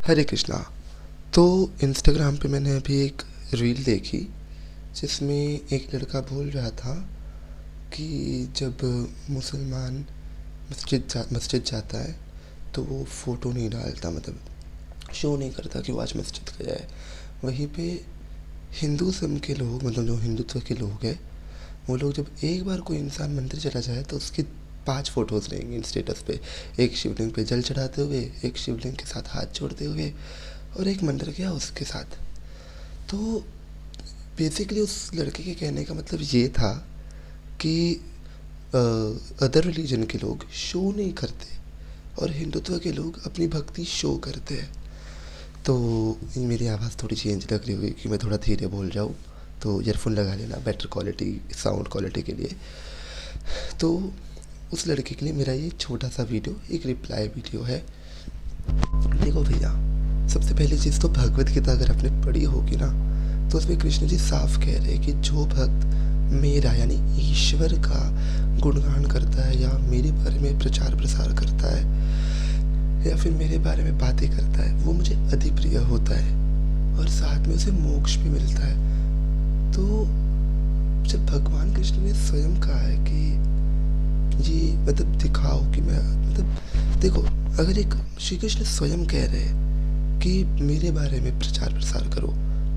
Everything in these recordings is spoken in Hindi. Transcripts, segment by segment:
हरे कृष्णा। तो इंस्टाग्राम पे मैंने अभी एक रील देखी जिसमें एक लड़का बोल रहा था कि जब मुसलमान मस्जिद जाता है तो वो फ़ोटो नहीं डालता, मतलब शो नहीं करता कि वो आज मस्जिद गया है। वहीं पे हिंदूज़म के लोग, मतलब जो हिंदुत्व के लोग हैं, वो लोग जब एक बार कोई इंसान मंदिर चला जाए तो उसकी 5 फ़ोटोज़ रहेंगी स्टेटस पे। एक शिवलिंग पे जल चढ़ाते हुए, एक शिवलिंग के साथ हाथ जोड़ते हुए, और एक मंदिर गया उसके साथ। तो बेसिकली उस लड़के के कहने का मतलब ये था कि अदर रिलीजन के लोग शो नहीं करते और हिंदुत्व के लोग अपनी भक्ति शो करते हैं। तो मेरी आवाज़ थोड़ी चेंज लग रही होगी कि मैं थोड़ा धीरे बोल रहा हूँ, तो ईयरफोन लगा लेना बेटर क्वालिटी, साउंड क्वालिटी के लिए। तो उस लड़के के लिए मेरा ये छोटा सा वीडियो एक रिप्लाई वीडियो है। देखो भैया, सबसे पहली चीज़ तो भगवत गीता अगर आपने पढ़ी होगी ना, तो उसमें कृष्ण जी साफ कह रहे हैं कि जो भक्त मेरा यानी ईश्वर का गुणगान करता है, या मेरे बारे में प्रचार प्रसार करता है, या फिर मेरे बारे में बातें करता है, वो मुझे अति प्रिय होता है और साथ में उसे मोक्ष भी मिलता है। तो जब भगवान कृष्ण ने स्वयं कहा है कि ये मतलब दिखाओ कि मैं, मतलब देखो, अगर एक श्री कृष्ण स्वयं कह रहे हैं कि मेरे बारे में प्रचार प्रसार करो,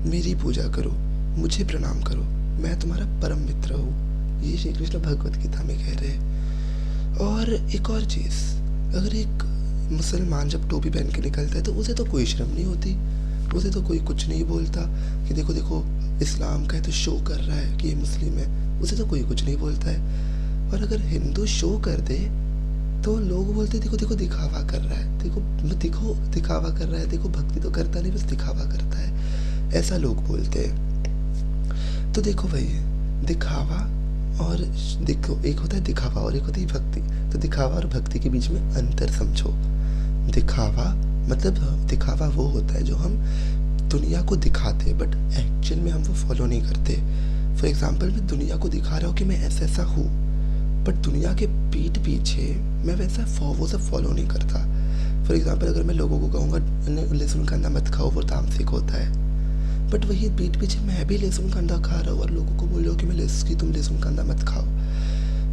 मेरी पूजा करो, मुझे प्रणाम करो, मैं तुम्हारा परम मित्र हूँ, ये श्री कृष्ण भगवत गीता में कह रहे हैं। और एक और चीज़, अगर एक मुसलमान जब टोपी पहन के निकलता है तो उसे तो कोई शर्म नहीं होती, उसे तो कोई कुछ नहीं बोलता कि देखो देखो इस्लाम का है तो शो कर रहा है कि ये मुस्लिम है, उसे तो कोई कुछ नहीं बोलता है। और अगर हिंदू शो कर दे तो लोग बोलते देखो देखो दिखावा कर रहा है, देखो दिखावा कर रहा है, देखो भक्ति तो करता नहीं, बस दिखावा करता है, ऐसा लोग बोलते हैं। तो देखो भाई, दिखावा और देखो, एक होता है दिखावा और एक होती है भक्ति। तो दिखावा और भक्ति के बीच में अंतर समझो। दिखावा मतलब दिखावा वो होता है जो हम दुनिया को दिखाते हैं बट एक्चुअल में हम वो फॉलो नहीं करते। फॉर एग्जाम्पल, मैं दुनिया को दिखा रहा हूँ कि मैं ऐसा ऐसा हूँ, बट दुनिया के पीठ पीछे मैं वैसा वो सब फॉलो नहीं करता। फॉर एग्जाम्पल, अगर मैं लोगों को कहूँगा लहसुन कांदा मत खाओ, वो तामसिक होता है, बट वही पीठ पीछे मैं भी लहसुन कांदा खा रहा हूँ और लोगों को बोल रहा हूँ कि तुम लहसुन कांदा मत खाओ,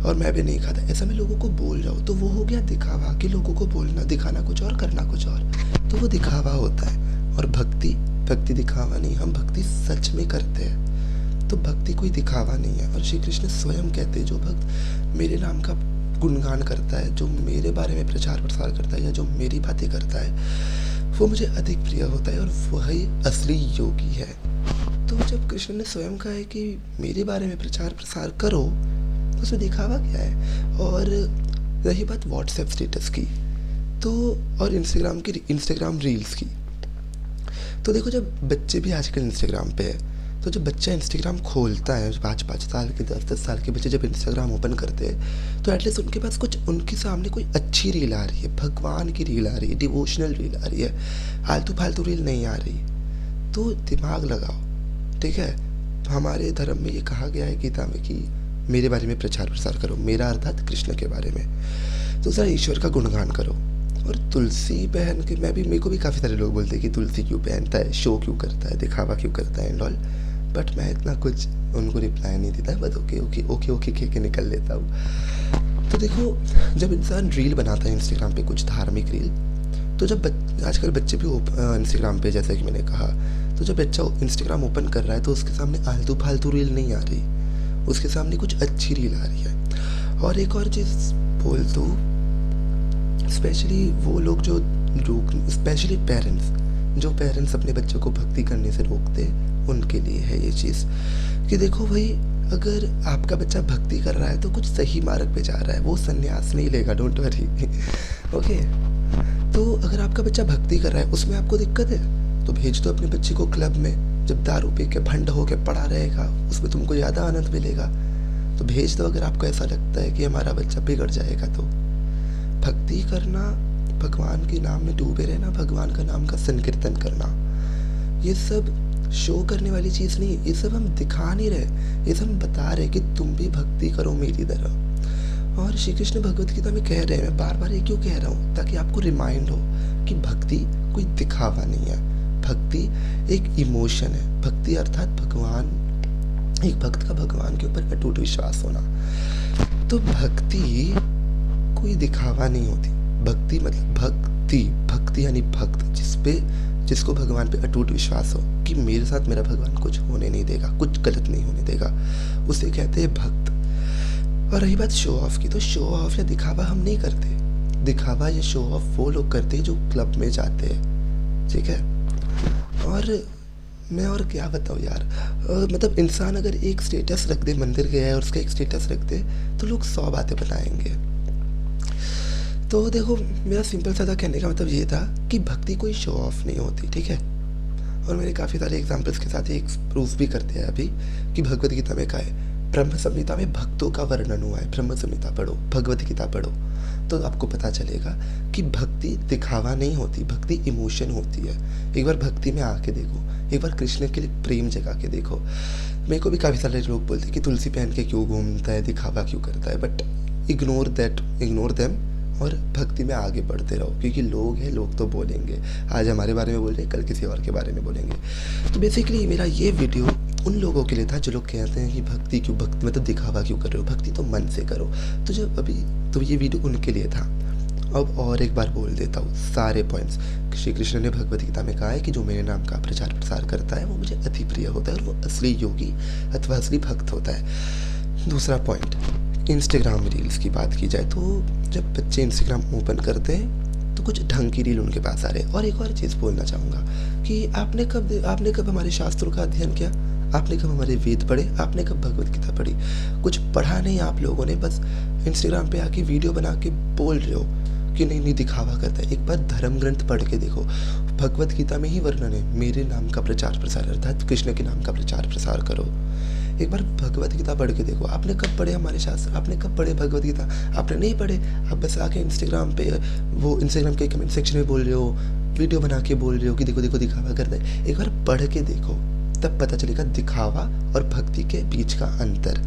और मैं भी नहीं खाता, ऐसा मैं लोगों को बोल रहा हूँ, तो वो हो गया दिखावा कि लोगों को बोलना, दिखाना कुछ और, करना कुछ और, तो वो दिखावा होता है। और भक्ति दिखावा नहीं, हम भक्ति सच में करते हैं, तो भक्ति कोई दिखावा नहीं है। और श्री कृष्ण स्वयं कहते हैं जो भक्त मेरे नाम का गुणगान करता है, जो मेरे बारे में प्रचार प्रसार करता है, या जो मेरी बातें करता है, वो मुझे अधिक प्रिय होता है और वही असली योगी है। तो जब कृष्ण ने स्वयं कहा है कि मेरे बारे में प्रचार प्रसार करो, तो उसमें दिखावा क्या है। और रही बात व्हाट्सएप स्टेटस की, तो और इंस्टाग्राम रील्स की, तो देखो, जब बच्चे भी आजकल इंस्टाग्राम पे है, तो जब बच्चा इंस्टाग्राम खोलता है, 5-5 साल के, 10-10 साल के बच्चे जब इंस्टाग्राम ओपन करते हैं, तो एटलीस्ट उनके पास कुछ, उनके सामने कोई अच्छी रील आ रही है, भगवान की रील आ रही है, डिवोशनल रील आ रही है, आलतू फालतू रील नहीं आ रही। तो दिमाग लगाओ, ठीक है। हमारे धर्म में ये कहा गया है गीता में कि मेरे बारे में प्रचार प्रसार करो, मेरा अर्थात कृष्ण के बारे में, तो ज़रा ईश्वर का गुणगान करो। और तुलसी पहन के, मेरे को भी काफ़ी सारे लोग बोलते हैं कि तुलसी क्यों पहनता है, शो क्यों करता है, दिखावा क्यों करता है एंड ऑल, बट मैं इतना कुछ उनको रिप्लाई नहीं देता, बस ओके ओके ओके ओके कह के निकल लेता हूँ। तो देखो, जब इंसान रील बनाता है इंस्टाग्राम पे, कुछ धार्मिक रील, तो जब आजकल बच्चे भी इंस्टाग्राम पे, जैसा कि मैंने कहा, तो जब बच्चा इंस्टाग्राम ओपन कर रहा है तो उसके सामने आलतू फालतू रील नहीं आ रही, उसके सामने कुछ अच्छी रील आ रही है। और एक और चीज़ बोल दूँ, स्पेशली वो लोग जो स्पेशली पेरेंट्स अपने बच्चों को भक्ति करने से रोकते, उनके लिए है ये चीज़ कि देखो भाई, अगर आपका बच्चा भक्ति कर रहा है तो कुछ सही मार्ग पे जा रहा है, वो संन्यास नहीं लेगा, डोंट वरी ओके। तो अगर आपका बच्चा भक्ति कर रहा है, उसमें आपको दिक्कत है, तो भेज दो अपने बच्चे को क्लब में, जब दारू पी के भंड होके पड़ा रहेगा, उसमें तुमको ज़्यादा आनंद मिलेगा, तो भेज दो। अगर आपको ऐसा लगता है कि हमारा बच्चा बिगड़ जाएगा, तो भक्ति करना, भगवान के नाम में डूबे रहना, भगवान का नाम का संकीर्तन करना, ये सब शो करने वाली चीज़ नहीं, ये सब हम दिखा नहीं रहे, ये सब हम बता रहे कि तुम भी भक्ति करो मेरी तरह। और श्री कृष्ण भगवत गीता में कह रहे हैं, मैं बार बार ये क्यों कह रहा हूँ, ताकि आपको रिमाइंड हो कि भक्ति कोई दिखावा नहीं है, भक्ति एक इमोशन है। भक्ति अर्थात भगवान, एक भक्त का भगवान के ऊपर अटूट विश्वास होना। तो भक्ति कोई दिखावा नहीं होती। भक्ति मतलब भक्ति, भक्ति यानी भक्त, जिसको भगवान पे अटूट विश्वास हो कि मेरे साथ मेरा भगवान कुछ होने नहीं देगा, कुछ गलत नहीं होने देगा, उसे कहते हैं भक्त। और रही बात शो ऑफ की, तो शो ऑफ या दिखावा हम नहीं करते। दिखावा या शो ऑफ वो लोग करते हैं जो क्लब में जाते हैं, ठीक है। और मैं और क्या बताऊँ यार, मतलब इंसान अगर एक स्टेटस रख दे, मंदिर गया है और उसका एक स्टेटस रख दे, तो लोग 100 बातें बनाएंगे। तो देखो, मेरा सिंपल सा कहने का मतलब ये था कि भक्ति कोई शो ऑफ नहीं होती, ठीक है। और मैंने काफ़ी सारे एग्जाम्पल्स के साथ एक प्रूफ भी कर दिया अभी कि भगवत गीता में क्या है, ब्रह्म संहिता में भक्तों का वर्णन हुआ है। ब्रह्म संहिता पढ़ो, भगवत गीता पढ़ो, तो आपको पता चलेगा कि भक्ति दिखावा नहीं होती, भक्ति इमोशन होती है। एक बार भक्ति में आके देखो, एक बार कृष्ण के लिए प्रेम जगा के देखो। मेरे को भी काफ़ी सारे लोग बोलते हैं कि तुलसी पहन के क्यों घूमता है, दिखावा क्यों करता है, बट इग्नोर देम और भक्ति में आगे बढ़ते रहो, क्योंकि लोग हैं, लोग तो बोलेंगे। आज हमारे बारे में बोल रहे हैं, कल किसी और के बारे में बोलेंगे। तो बेसिकली मेरा ये वीडियो उन लोगों के लिए था जो लोग कहते हैं कि भक्ति मतलब दिखावा क्यों कर रहे हो, भक्ति तो मन से करो। तो ये वीडियो उनके लिए था। अब और एक बार बोल देता हूँ सारे पॉइंट्स। श्री कृष्ण ने भगवत गीता में कहा है कि जो मेरे नाम का प्रचार प्रसार करता है वो मुझे अति प्रिय होता है और वो असली योगी अथवा असली भक्त होता है। दूसरा पॉइंट, इंस्टाग्राम रील्स की बात की जाए तो जब बच्चे इंस्टाग्राम ओपन करते हैं तो कुछ ढंग की रील उनके पास आ रहे हैं। और एक और चीज़ बोलना चाहूँगा कि आपने कब हमारे शास्त्रों का अध्ययन किया, आपने कब हमारे वेद पढ़े, आपने कब भगवत गीता पढ़ी? कुछ पढ़ा नहीं आप लोगों ने, बस इंस्टाग्राम पे आके वीडियो बना के बोल रहे हो कि नहीं दिखावा करता है। एक बार धर्म ग्रंथ पढ़ के देखो, भगवत गीता में ही वर्णन है, मेरे नाम का प्रचार प्रसार अर्थात कृष्ण के नाम का प्रचार प्रसार करो। एक बार भगवत गीता पढ़ के देखो। आपने कब पढ़े हमारे शास्त्र, आपने कब पढ़े भगवत गीता? आपने नहीं पढ़े, आप बस आके इंस्टाग्राम के कमेंट सेक्शन में बोल रहे हो, वीडियो बना के बोल रहे हो कि देखो देखो दिखावा करता है। एक बार पढ़ के देखो, तब पता चलेगा दिखावा और भक्ति के बीच का अंतर।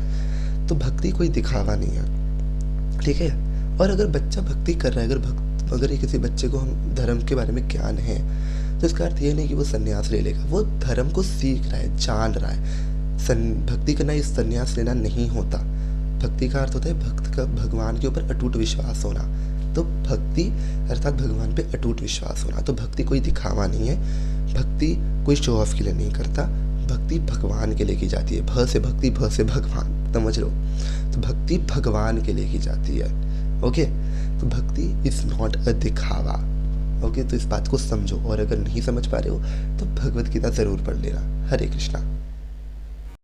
तो भक्ति कोई दिखावा नहीं है, ठीक है। और अगर बच्चा भक्ति कर रहा है, अगर ये किसी बच्चे को हम धर्म के बारे में ज्ञान है, तो इसका अर्थ ये नहीं कि वो संन्यास ले लेगा। वो धर्म को सीख रहा है, जान रहा है। भक्ति करना इस संन्यास लेना नहीं होता। भक्ति का अर्थ होता है भक्त का भगवान के ऊपर अटूट विश्वास होना। तो भक्ति अर्थात भगवान पे अटूट विश्वास होना। तो भक्ति कोई दिखावा नहीं है, भक्ति कोई शो ऑफ के लिए नहीं करता, भक्ति भगवान के लिए की जाती है। भ से भक्ति, भ से भगवान, समझ लो। तो भक्ति भगवान के लिए की जाती है, ओके। तो भक्ति इज नॉट अ दिखावा, ओके। तो इस बात को समझो, और अगर नहीं समझ पा रहे हो तो भगवत गीता जरूर पढ़ लेना। हरे कृष्णा।